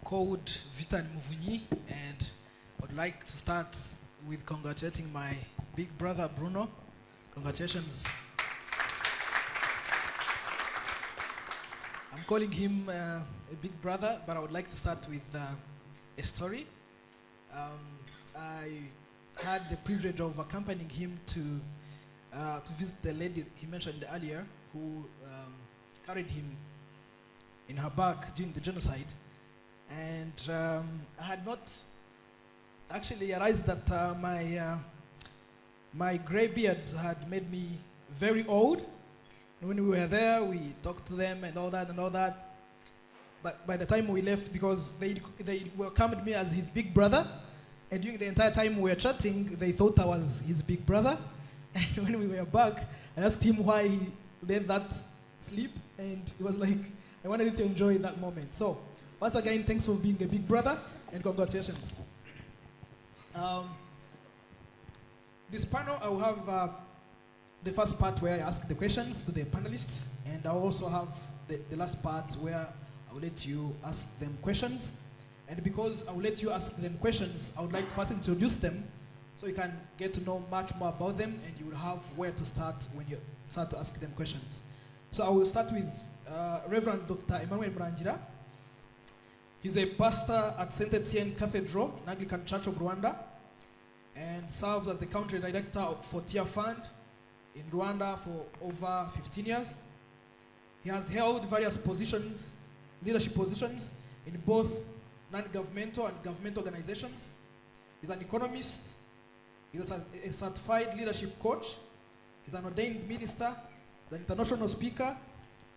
called Vita MUVUNYI, and I would like to start with congratulating my big brother Bruno. Congratulations. I'm calling him a big brother, but I would like to start with a story. I had the privilege of accompanying him to visit the lady he mentioned earlier, who carried him in her back during the genocide. And I had not actually realized that my gray beards had made me very old. When we were there, we talked to them and all that. But by the time we left, because they welcomed me as his big brother, and during the entire time we were chatting, they thought I was his big brother. And when we were back, I asked him why he let that slip, and he was like, I wanted you to enjoy that moment. So, once again, thanks for being a big brother, and congratulations. This panel, I will have the first part where I ask the questions to the panelists, and I'll also have the last part where I will let you ask them questions. And because I will let you ask them questions, I would like to first introduce them so you can get to know much more about them, and you will have where to start when you start to ask them questions. So I will start with Reverend Dr. Emmanuel MURANGIRA. He's a pastor at St. Etienne Cathedral in Anglican Church of Rwanda, and serves as the country director for Tia Fund in Rwanda for over 15 years. He has held various positions, leadership positions, in both non-governmental and governmental organizations. He's an economist. He's a certified leadership coach. He's an ordained minister, an international speaker,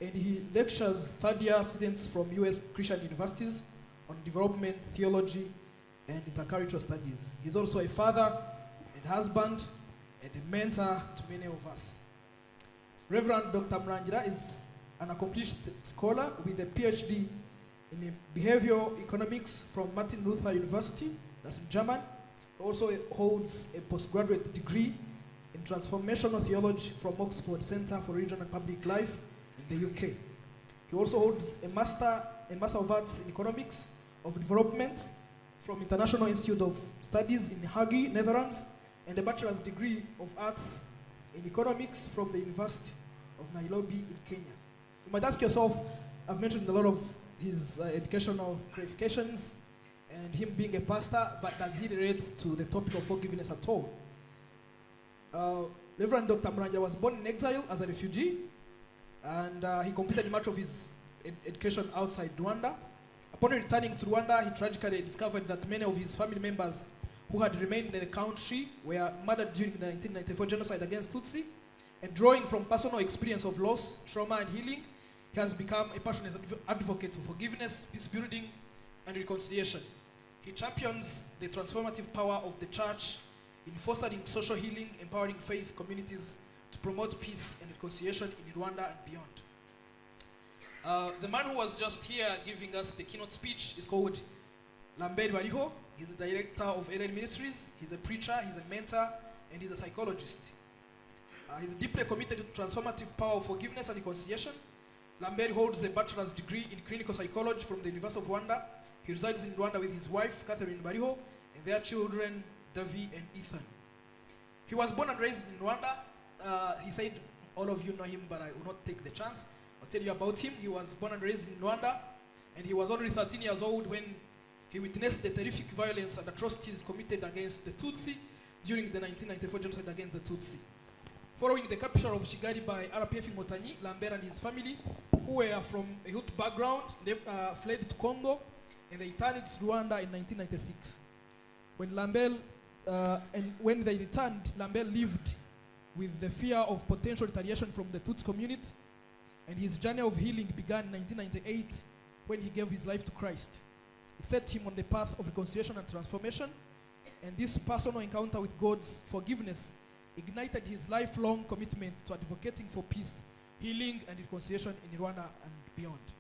and he lectures third-year students from U.S. Christian universities on development, theology, and intercultural studies. He's also a father and husband and a mentor to many of us. Reverend Dr. MURANGIRA is an accomplished scholar with a PhD in behavioral economics from Martin Luther University, that's in Germany. He also holds a postgraduate degree in transformational theology from Oxford Center for Religion and Public Life in the UK. He also holds a Master of Arts in Economics of Development from International Institute of Studies in Hague, Netherlands, and a Bachelor's degree of Arts in Economics from the University of Nairobi in Kenya. You might ask yourself, I've mentioned a lot of his educational qualifications and him being a pastor, but does he relate to the topic of forgiveness at all? Reverend Dr. MURANGIRA was born in exile as a refugee, and he completed much of his education outside Rwanda. Upon returning to Rwanda, he tragically discovered that many of his family members who had remained in the country were murdered during the 1994 genocide against Tutsi. And drawing from personal experience of loss, trauma, and healing, he has become a passionate advocate for forgiveness, peace building, and reconciliation. He champions the transformative power of the church in fostering social healing, empowering faith communities to promote peace and reconciliation in Rwanda and beyond. The man who was just here giving us the keynote speech is called Lambert. He's the director of Ellel Ministries. He's a preacher, he's a mentor, and he's a psychologist. He's deeply committed to transformative power of forgiveness and reconciliation. Lambert holds a bachelor's degree in clinical psychology from the University of Rwanda. He resides in Rwanda with his wife, Catherine BARIHO, and their children, Davy and Ethan. He was born and raised in Rwanda. He said, all of you know him, but I will not take the chance. I'll tell you about him. He was born and raised in Rwanda, and he was only 13 years old when he witnessed the terrific violence and atrocities committed against the Tutsi during the 1994 genocide against the Tutsi. Following the capture of Kigali by RPF Inkotanyi, Lambert and his family, who were from a Hutu background, they fled to Congo, and they returned to Rwanda in 1996. When they returned, Lambert lived with the fear of potential retaliation from the Tutsi community, and his journey of healing began in 1998 when he gave his life to Christ. It set him on the path of reconciliation and transformation, and this personal encounter with God's forgiveness ignited his lifelong commitment to advocating for peace, healing, and reconciliation in Rwanda and beyond.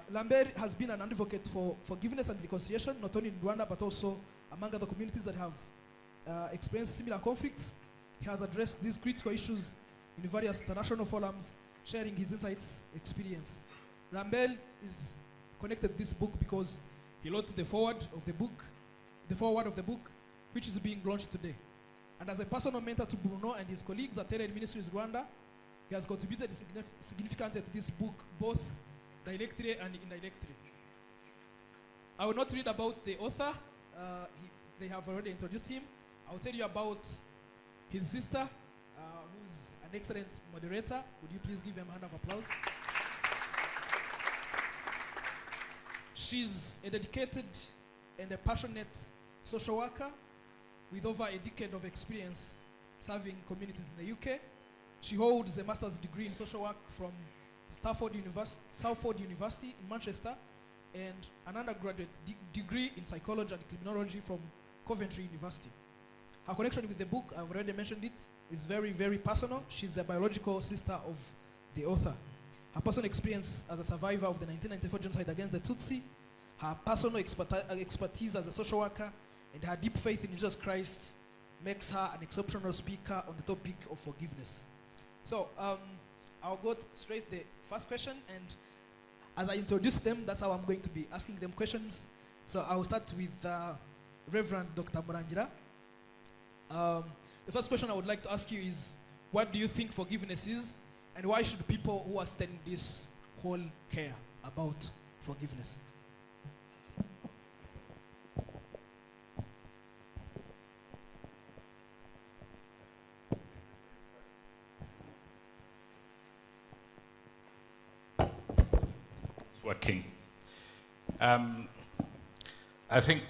Lambert has been an advocate for forgiveness and reconciliation, not only in Rwanda, but also among other communities that have experienced similar conflicts. He has addressed these critical issues in various international forums, sharing his insights, experience. Lambert is connected this book because he wrote the foreword of the book, which is being launched today. And as a personal mentor to Bruno and his colleagues at Ellel Ministries Rwanda, he has contributed significantly to this book, both directly and indirectly. I will not read about the author. They have already introduced him. I will tell you about his sister, who's an excellent moderator. Would you please give him a hand of applause? She's a dedicated and a passionate social worker with over a decade of experience serving communities in the UK. She holds a master's degree in social work from Salford University in Manchester and an undergraduate degree in psychology and criminology from Coventry University. Her connection with the book, I've already mentioned it, is very, very personal. She's a biological sister of the author. Her personal experience as a survivor of the 1994 genocide against the Tutsi, her personal expertise as a social worker, and her deep faith in Jesus Christ makes her an exceptional speaker on the topic of forgiveness. So I'll go straight to the first question, and as I introduce them, that's how I'm going to be asking them questions. So I will start with Reverend Dr. MURANGIRA. The first question I would like to ask you is, what do you think forgiveness is, and why should people who are studying this whole care about forgiveness? Working. I think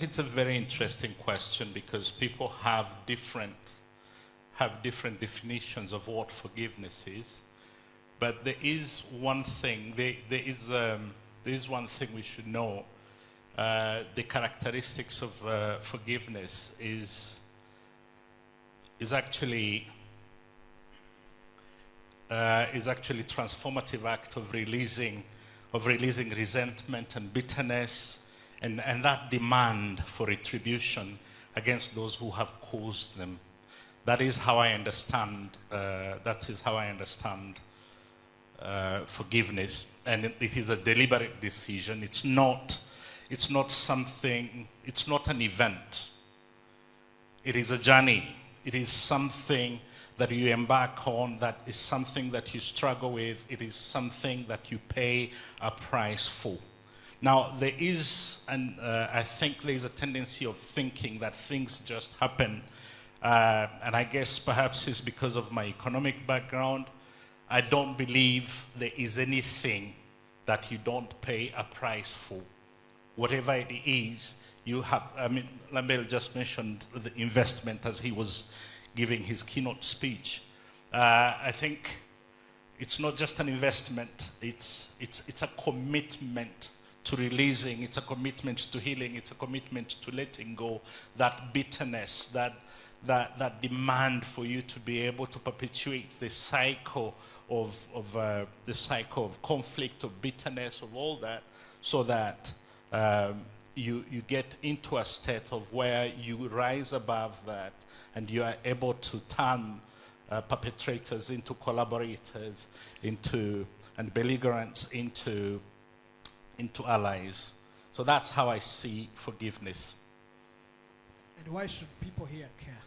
it's a very interesting question because people have different definitions of what forgiveness is, but there is one thing. There is one thing we should know. The characteristics of forgiveness is actually transformative act of releasing resentment and bitterness and that demand for retribution against those who have caused them. That is how I understand. Forgiveness, and it is a deliberate decision. It's not something. It's not an event. It is a journey. It is something that you embark on, that is something that you struggle with, it is something that you pay a price for. Now, there is, I think there is a tendency of thinking that things just happen, and I guess perhaps it's because of my economic background. I don't believe there is anything that you don't pay a price for. Whatever it is, you have, Lambert just mentioned the investment as he was giving his keynote speech. I think it's not just an investment, it's a commitment to releasing, it's a commitment to healing, it's a commitment to letting go that bitterness, that demand for you to be able to perpetuate the cycle of conflict, of bitterness, of all that, so that you get into a state of where you rise above that and you are able to turn perpetrators into collaborators, and belligerents into allies. So that's how I see forgiveness. And why should people here care?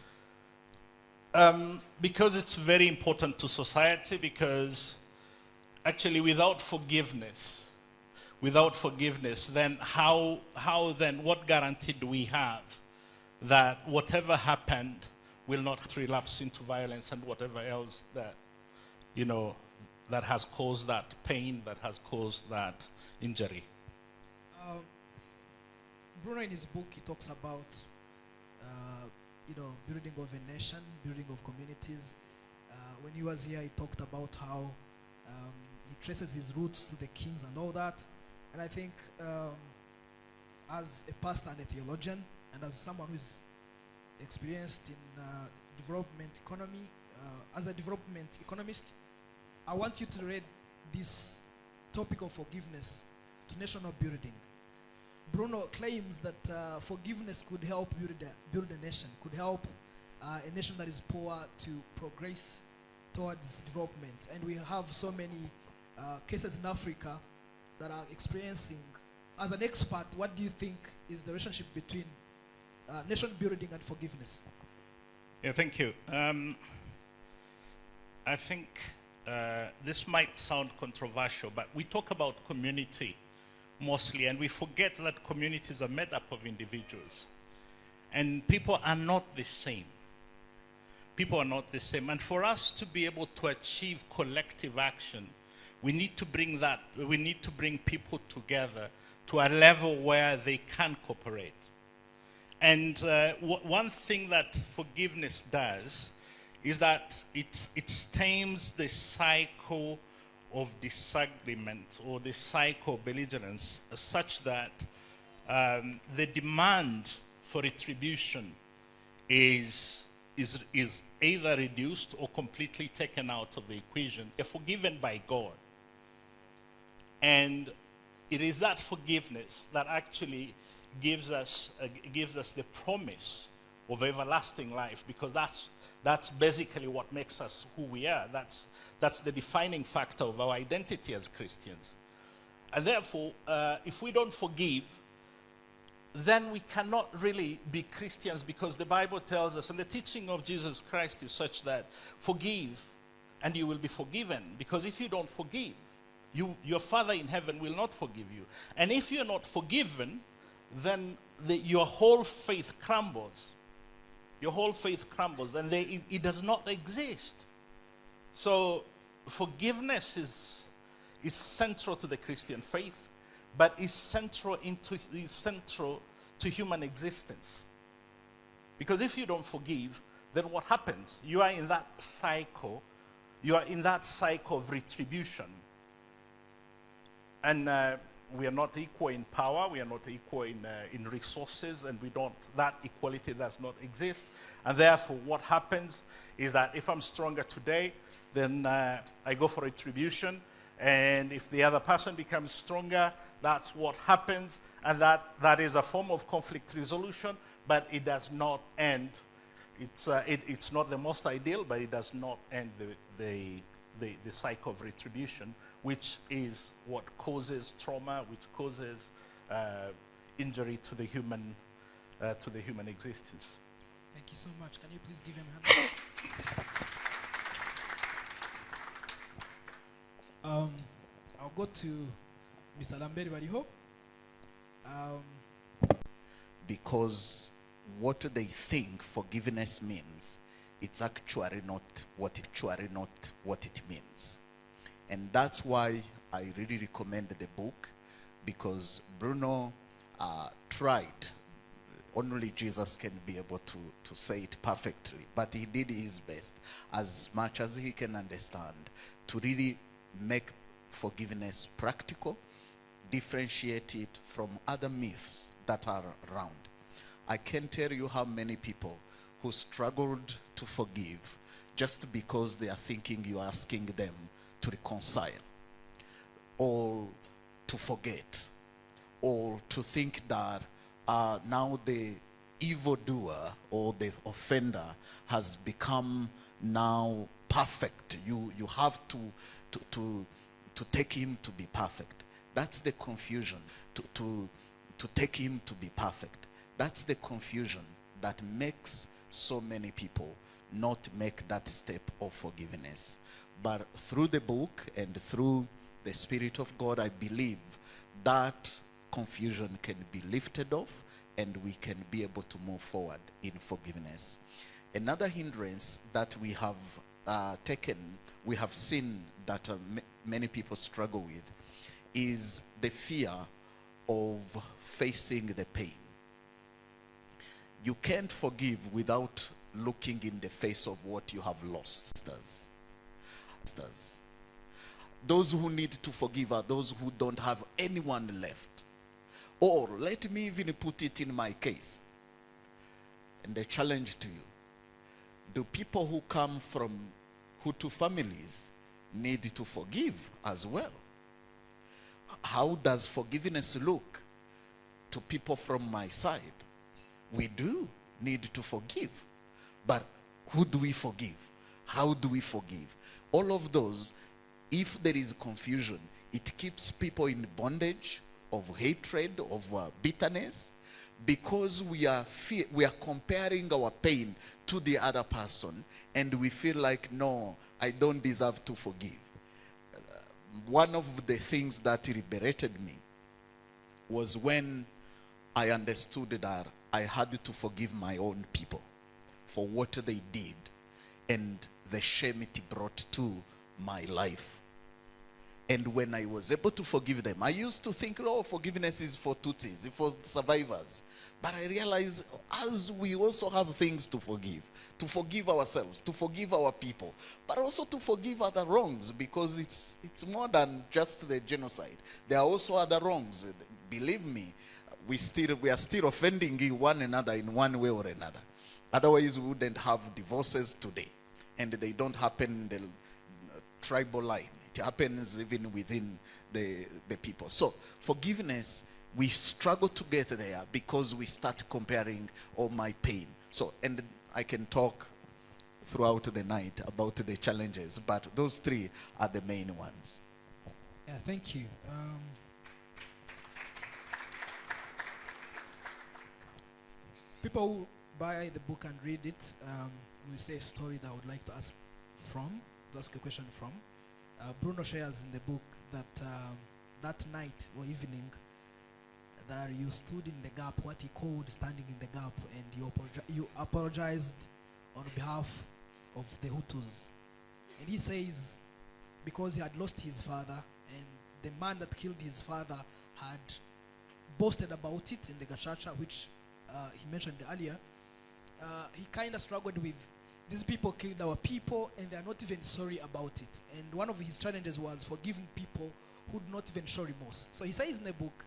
Because it's very important to society, because actually without forgiveness, then how then, what guarantee do we have that whatever happened will not relapse into violence and whatever else that, that has caused that pain, that has caused that injury? Bruno, in his book, he talks about, building of a nation, building of communities. When he was here, he talked about how he traces his roots to the kings and all that. And I think as a pastor and a theologian, and as someone who's experienced in development economy, as a development economist, I want you to read this topic of forgiveness to national building. Bruno claims that forgiveness could help build a nation, could help a nation that is poor to progress towards development. And we have so many cases in Africa that are experiencing, as an expert, what do you think is the relationship between nation building and forgiveness? Yeah, thank you. I think this might sound controversial, but we talk about community mostly, and we forget that communities are made up of individuals. And people are not the same. People are not the same. And for us to be able to achieve collective action, we need to bring people together to a level where they can cooperate. And one thing that forgiveness does is that it tames the cycle of disagreement or the cycle of belligerence such that the demand for retribution is either reduced or completely taken out of the equation. They're forgiven by God. And it is that forgiveness that actually gives us the promise of everlasting life, because that's basically what makes us who we are. That's the defining factor of our identity as Christians. And therefore, if we don't forgive, then we cannot really be Christians, because the Bible tells us, and the teaching of Jesus Christ is such that forgive and you will be forgiven. Because if you don't forgive, your Father in heaven will not forgive you. And if you're not forgiven, then your whole faith crumbles. Your whole faith crumbles, and it does not exist. So forgiveness is central to the Christian faith, but is central to human existence. Because if you don't forgive, then what happens? You are in that cycle. You are in that cycle of retribution. And we are not equal in power. We are not equal in resources, and that equality does not exist. And therefore, what happens is that if I'm stronger today, then I go for retribution. And if the other person becomes stronger, that's what happens. And that is a form of conflict resolution, but it does not end. It's not the most ideal, but it does not end the cycle of retribution, which is what causes trauma, which causes injury to the human existence. Thank you so much. Can you please give him a hand? I'll go to Mr. Lambert, BARIHO. Because what they think forgiveness means, it's actually not what it means. And that's why I really recommend the book, because Bruno tried. Only Jesus can be able to say it perfectly, but he did his best as much as he can understand to really make forgiveness practical, differentiate it from other myths that are around. I can't tell you how many people who struggled to forgive just because they are thinking you are asking them to reconcile, or to forget, or to think that now the evildoer or the offender has become now perfect. You have to take him to be perfect. That's the confusion. To take him to be perfect. That's the confusion that makes so many people not make that step of forgiveness. But through the book and through the Spirit of God, I believe that confusion can be lifted off and we can be able to move forward in forgiveness. Another hindrance that we have we have seen that many people struggle with, is the fear of facing the pain. You can't forgive without looking in the face of what you have lost. Those who need to forgive are those who don't have anyone left. Or let me even put it in my case. And the challenge to you, do people who come from Hutu families need to forgive as well? How does forgiveness look to people from my side? We do need to forgive. But who do we forgive? How do we forgive? All of those if there is confusion, it keeps people in bondage of hatred, of bitterness, because we are comparing our pain to the other person, and we feel like, no, I don't deserve to forgive. One of the things that liberated me was when I understood that I had to forgive my own people for what they did and the shame it brought to my life. And when I was able to forgive them, I used to think, oh, forgiveness is for Tutsis, for survivors. But I realized, as we also have things to forgive ourselves, to forgive our people, but also to forgive other wrongs, because it's more than just the genocide. There are also other wrongs. Believe me, we are still offending one another in one way or another. Otherwise, we wouldn't have divorces today. And they don't happen in the tribal line. It happens even within the people. So forgiveness, we struggle to get there because we start comparing all my pain. So, and I can talk throughout the night about the challenges, but those three are the main ones. Yeah, thank you. People who buy the book and read it, will say a story that I would like to ask a question from. Bruno shares in the book that that night or evening that you stood in the gap, what he called standing in the gap, and you apologized on behalf of the Hutus. And he says, because he had lost his father, and the man that killed his father had boasted about it in the Gachacha, which he mentioned earlier, he kind of struggled with, these people killed our people and they are not even sorry about it. And one of his challenges was forgiving people who did not even show remorse. So he says in the book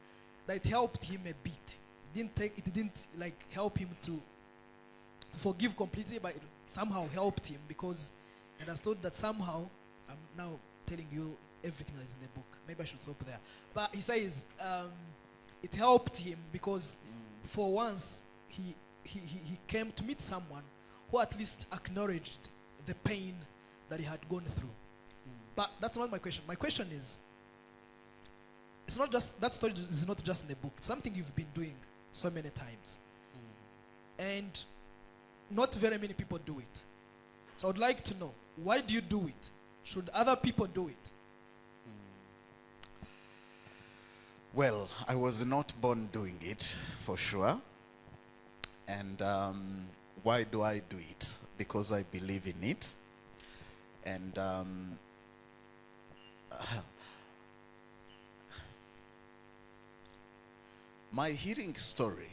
that it helped him a bit. It didn't like help him to forgive completely, but it somehow helped him because he understood that somehow, I'm now telling you everything that is in the book. Maybe I should stop there. But he says it helped him because for once he came to meet someone who at least acknowledged the pain that he had gone through. But that's not my question. My question is, it's not just, that story is not just in the book. It's something you've been doing so many times. And not very many people do it. So I'd like to know, why do you do it? Should other people do it? Well, I was not born doing it, for sure. And why do I do it? Because I believe in it. And my healing story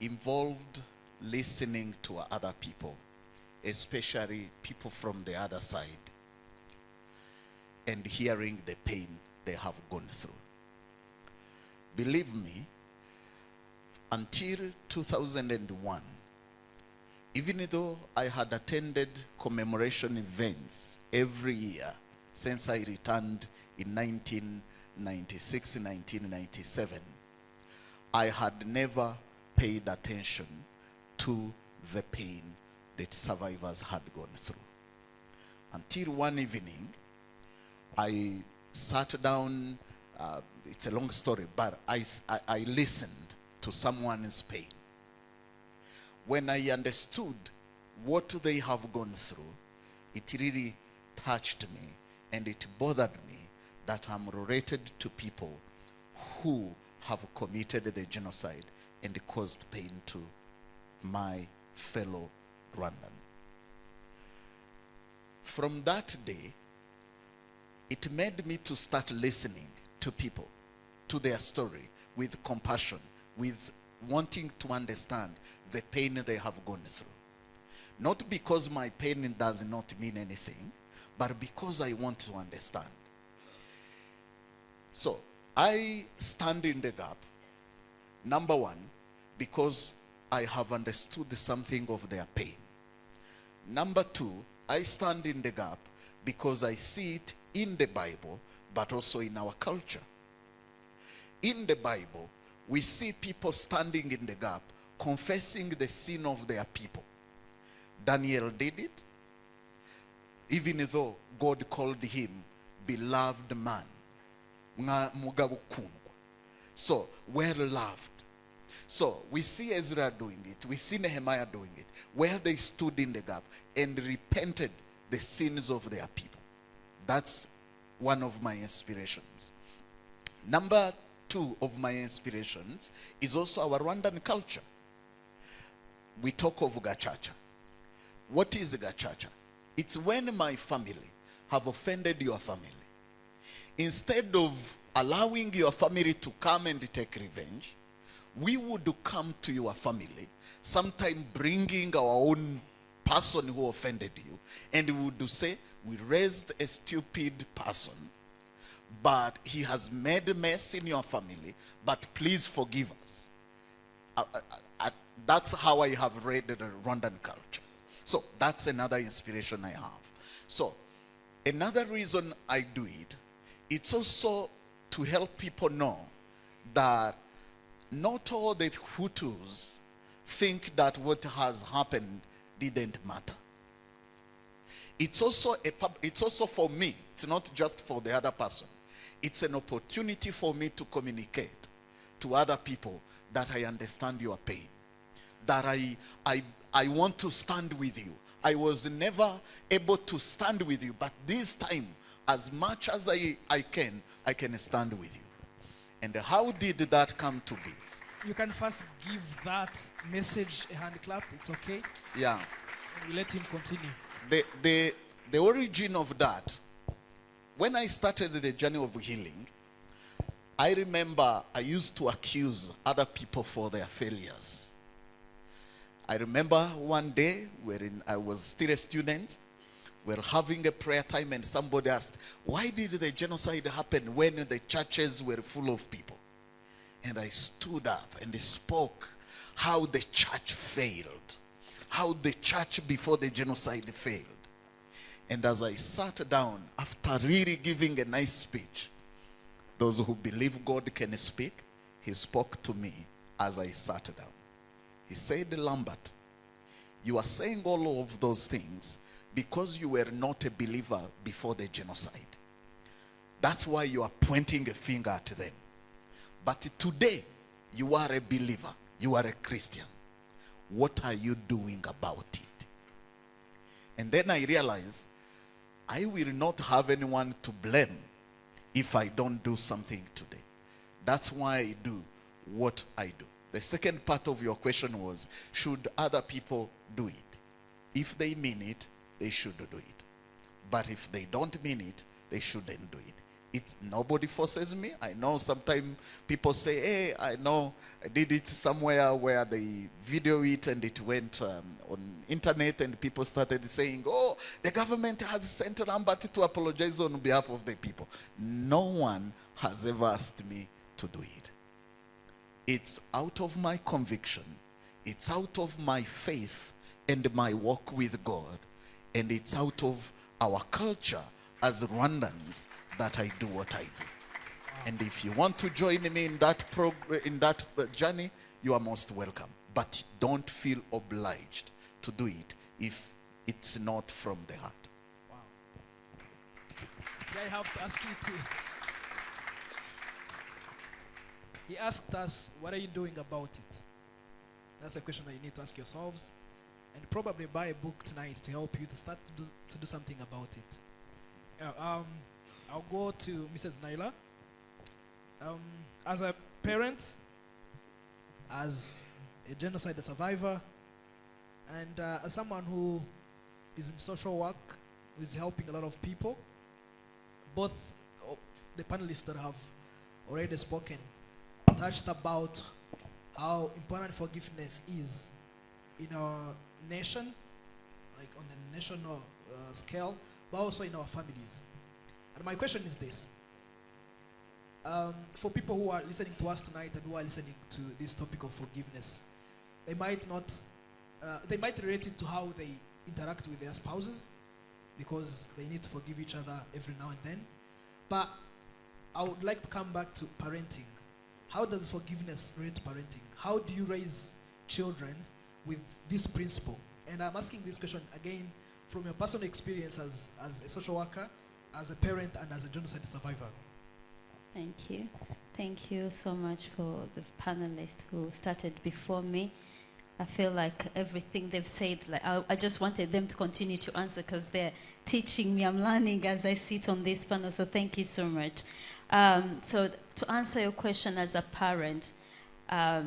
involved listening to other people, especially people from the other side, and hearing the pain they have gone through. Believe me, until 2001, even though I had attended commemoration events every year since I returned in 1996, 1997, I had never paid attention to the pain that survivors had gone through. Until one evening, I sat down, it's a long story, but I listened to someone's pain. When I understood what they have gone through, it really touched me and it bothered me that I'm related to people who have committed the genocide and caused pain to my fellow Rwandan. From that day, it made me to start listening to people, to their story, with compassion, with wanting to understand the pain they have gone through. Not because my pain does not mean anything, but because I want to understand. So, I stand in the gap, number one, because I have understood something of their pain. Number two, I stand in the gap because I see it in the Bible, but also in our culture. In the Bible, we see people standing in the gap, confessing the sin of their people. Daniel did it, even though God called him beloved man. Mugabo kundwa. So, well loved. So, we see Ezra doing it. We see Nehemiah doing it. Where they stood in the gap and repented the sins of their people. That's one of my inspirations. Number 2 of my inspirations is also our Rwandan culture. We talk of gachacha. What is gachacha? It's when my family have offended your family. Instead of allowing your family to come and take revenge, we would come to your family, sometime bringing our own person who offended you, and we would say, we raised a stupid person, but he has made a mess in your family, but please forgive us. That's how I have read the Rwandan culture. So that's another inspiration I have. So another reason I do it, it's also to help people know that not all the Hutus think that what has happened didn't matter. It's also for me. It's not just for the other person. It's an opportunity for me to communicate to other people that I understand your pain, that I want to stand with you. I was never able to stand with you, but this time, as much as I can stand with you. And how did that come to be? You can first give that message a hand clap. It's okay. Yeah. And we let him continue. The origin of that, when I started the journey of healing, I remember I used to accuse other people for their failures. I remember one day I was still a student. We were having a prayer time and somebody asked, why did the genocide happen when the churches were full of people? And I stood up and spoke how the church failed. How the church before the genocide failed. And as I sat down, after really giving a nice speech, those who believe God can speak, he spoke to me as I sat down. He said, Lambert, you are saying all of those things because you were not a believer before the genocide. That's why you are pointing a finger at them. But today, you are a believer. You are a Christian. What are you doing about it? And then I realized I will not have anyone to blame if I don't do something today. That's why I do what I do. The second part of your question was, should other people do it? If they mean it, they should do it. But if they don't mean it, they shouldn't do it. Nobody forces me. I know sometimes people say, hey, I know I did it somewhere where they video it and it went on internet and people started saying, oh, the government has sent Lambert to apologize on behalf of the people. No one has ever asked me to do it. It's out of my conviction. It's out of my faith and my walk with God. And it's out of our culture as Rwandans that I do what I do. Wow. And if you want to join me in that journey, you are most welcome. But don't feel obliged to do it if it's not from the heart. Wow. I have to ask you too. He asked us, what are you doing about it? That's a question that you need to ask yourselves. And probably buy a book tonight to help you to start to do something about it. I'll go to Mrs. Naila. As a parent, as a genocide survivor, and as someone who is in social work, who is helping a lot of people, both the panelists that have already spoken touched about how important forgiveness is in our nation, like on the national scale, but also in our families. And my question is this. For people who are listening to us tonight and who are listening to this topic of forgiveness, they might relate it to how they interact with their spouses, because they need to forgive each other every now and then. But I would like to come back to parenting. How does forgiveness relate to parenting? How do you raise children with this principle? And I'm asking this question again from your personal experience as a social worker as a parent and as a genocide survivor? Thank you. Thank you so much for the panelists who started before me. I feel like everything they've said, like I just wanted them to continue to answer because they're teaching me. I'm learning as I sit on this panel, so thank you so much. So to answer your question as a parent, I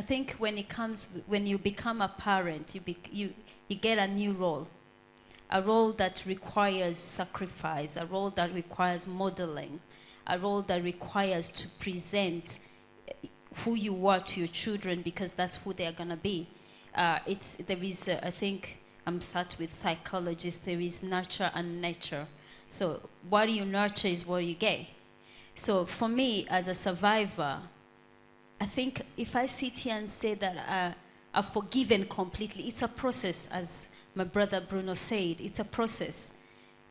think when you become a parent, you get a new role. A role that requires sacrifice, a role that requires modeling, a role that requires to present who you are to your children because that's who they are going to be. I think I'm sat with psychologists, there is nurture and nature. So what you nurture is what you get. So for me, as a survivor, I think if I sit here and say that I've forgiven completely, it's a process, as my brother Bruno said, it's a process.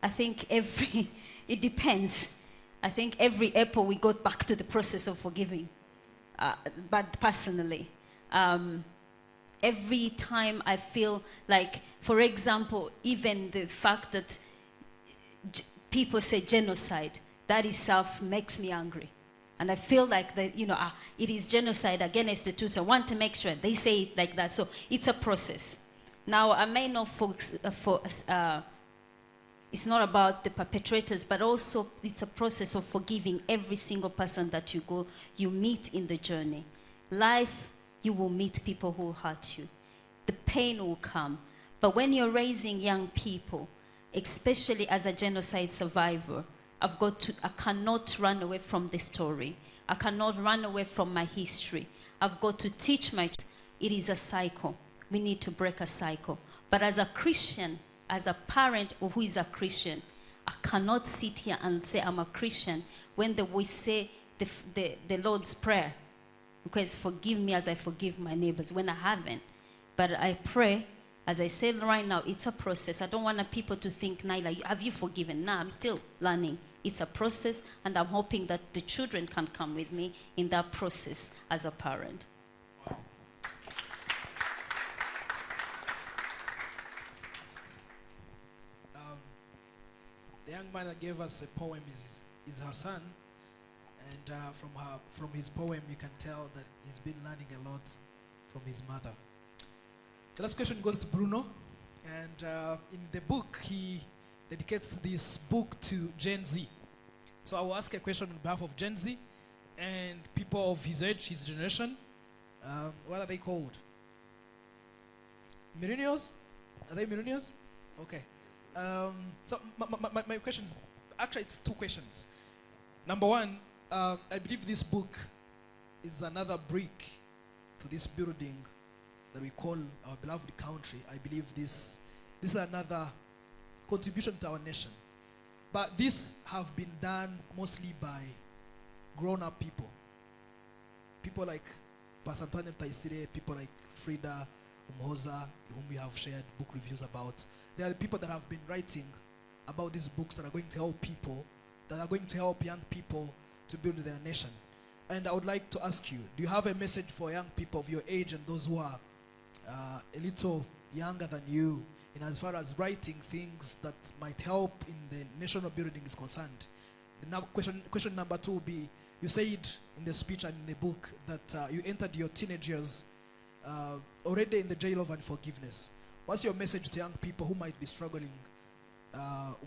I think it depends. I think every April we go back to the process of forgiving. But personally, every time I feel like, for example, even the fact that people say genocide, that itself makes me angry. And I feel like that, it is genocide against the Tutsi. I want to make sure they say it like that. So it's a process. Now, I may not it's not about the perpetrators, but also it's a process of forgiving every single person that you meet in the journey. Life, you will meet people who hurt you. The pain will come. But when you're raising young people, especially as a genocide survivor, I cannot run away from the story. I cannot run away from my history. I've got to teach it is a cycle. We need to break a cycle. But as a Christian, as a parent who is a Christian, I cannot sit here and say I'm a Christian when we say the Lord's Prayer. Because forgive me as I forgive my neighbors, when I haven't. But I pray, as I said right now, it's a process. I don't want people to think, Naila, have you forgiven? No, I'm still learning. It's a process, and I'm hoping that the children can come with me in that process as a parent. The young man that gave us a poem is her son, and from his poem you can tell that he's been learning a lot from his mother. The last question goes to Bruno, and in the book he dedicates this book to Gen Z. So I will ask a question on behalf of Gen Z and people of his age, his generation. What are they called? Millennials? Are they millennials? Okay. So my question is, actually it's two questions. Number one, I believe this book is another brick to this building that we call our beloved country. I believe this is another contribution to our nation. But this have been done mostly by grown-up people. People like Pastor Antonio Taisire, people like Frida Umhoza, whom we have shared book reviews about. There are the people that have been writing about these books that are going to help people, that are going to help young people to build their nation. And I would like to ask you, do you have a message for young people of your age and those who are a little younger than you, in as far as writing things that might help in the national building is concerned? The question number two will be, you said in the speech and in the book that you entered your teenage years already in the jail of unforgiveness. What's your message to young people who might be struggling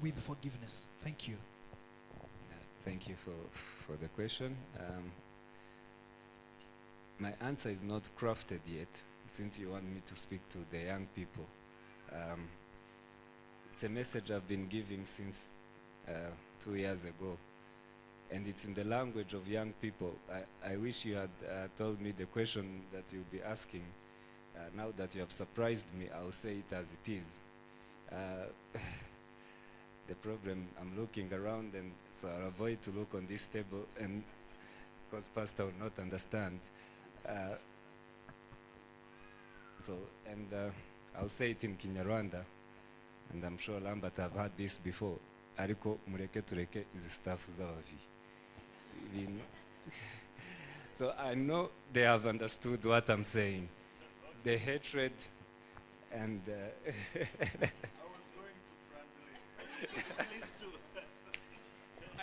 with forgiveness? Thank you. Thank you for the question. My answer is not crafted yet, since you want me to speak to the young people. It's a message I've been giving since 2 years ago, and it's in the language of young people. I wish you had told me the question that you'll be asking. Now that you have surprised me, I'll say it as it is. The problem, I'm looking around, and so I'll avoid to look on this table, and because Pastor will not understand. I'll say it in Kinyarwanda, and I'm sure Lambert have heard this before. Ariko mureke tureke is staff zavavi. So I know they have understood what I'm saying. The hatred and... I was going to translate. Please do.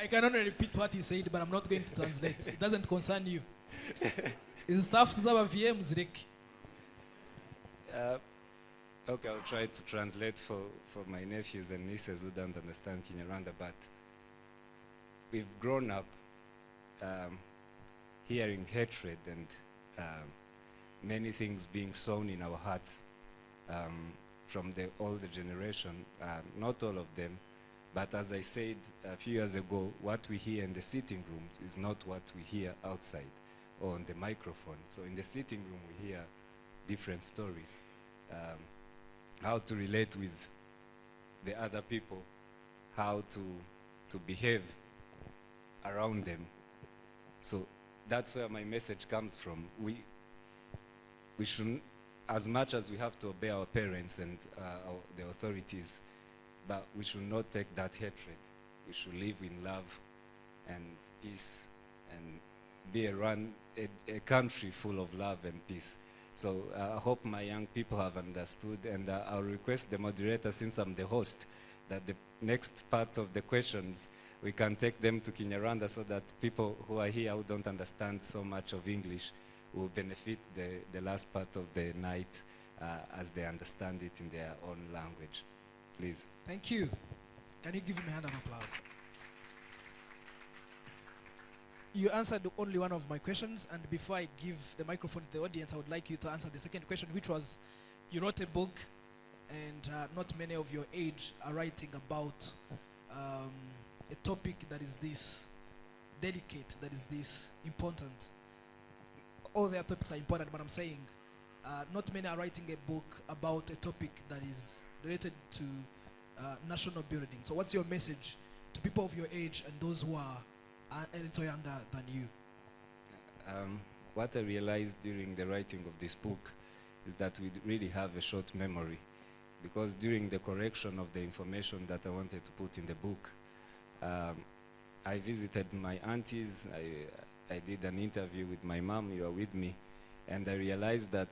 I can only repeat what he said, but I'm not going to translate. It doesn't concern you. His staff z'abaviye muzireke. Okay, I'll try to translate for my nephews and nieces who don't understand Kinyarwanda, but we've grown up hearing hatred and many things being sown in our hearts from the older generation, not all of them, but as I said a few years ago, what we hear in the sitting rooms is not what we hear outside or on the microphone. So in the sitting room we hear different stories, how to relate with the other people, how to behave around them. So that's where my message comes from. We should, as much as we have to obey our parents and the authorities, but we should not take that hatred. We should live in love and peace and be a country full of love and peace. So I hope my young people have understood, and I'll request the moderator, since I'm the host, that the next part of the questions, we can take them to Kinyarwanda so that people who are here who don't understand so much of English will benefit the last part of the night as they understand it in their own language. Please. Thank you. Can you give him a hand of applause? You answered only one of my questions, and before I give the microphone to the audience, I would like you to answer the second question, which was, you wrote a book, and not many of your age are writing about a topic that is this delicate, that is this important. All their topics are important, but I'm saying not many are writing a book about a topic that is related to national building. So what's your message to people of your age and those who are a little younger than you? What I realized during the writing of this book is that we really have a short memory, because during the correction of the information that I wanted to put in the book, I visited my aunties, I did an interview with my mom, you are with me, and I realized that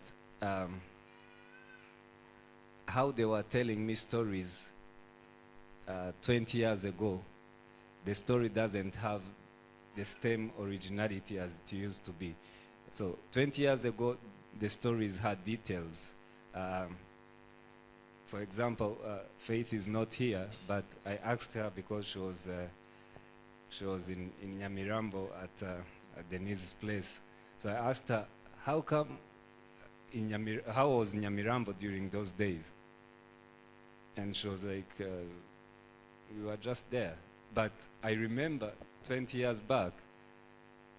how they were telling me stories 20 years ago, the story doesn't have the same originality as it used to be. So 20 years ago, the stories had details. For example, Faith is not here, but I asked her because she was in Nyamirambo at Denise's place. So I asked her, how was Nyamirambo during those days? And she was like, we were just there. But I remember 20 years back,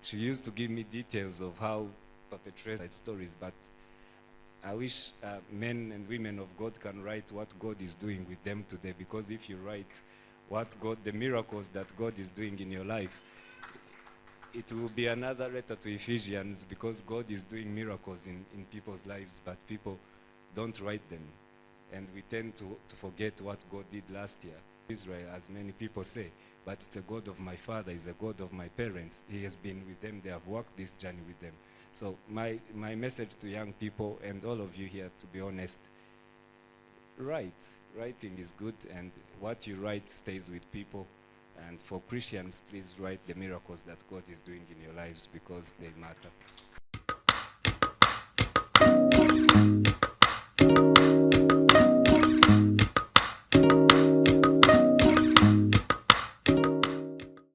she used to give me details of how perpetrated stories, but I wish men and women of God can write what God is doing with them today, because if you write the miracles that God is doing in your life, it will be another letter to Ephesians, because God is doing miracles in people's lives, but people don't write them. And we tend to forget what God did last year. Israel, as many people say, but it's a God of my father, it's a God of my parents. He has been with them, they have walked this journey with them. So my message to young people and all of you here, to be honest, writing is good, and what you write stays with people. And for Christians, please write the miracles that God is doing in your lives, because they matter.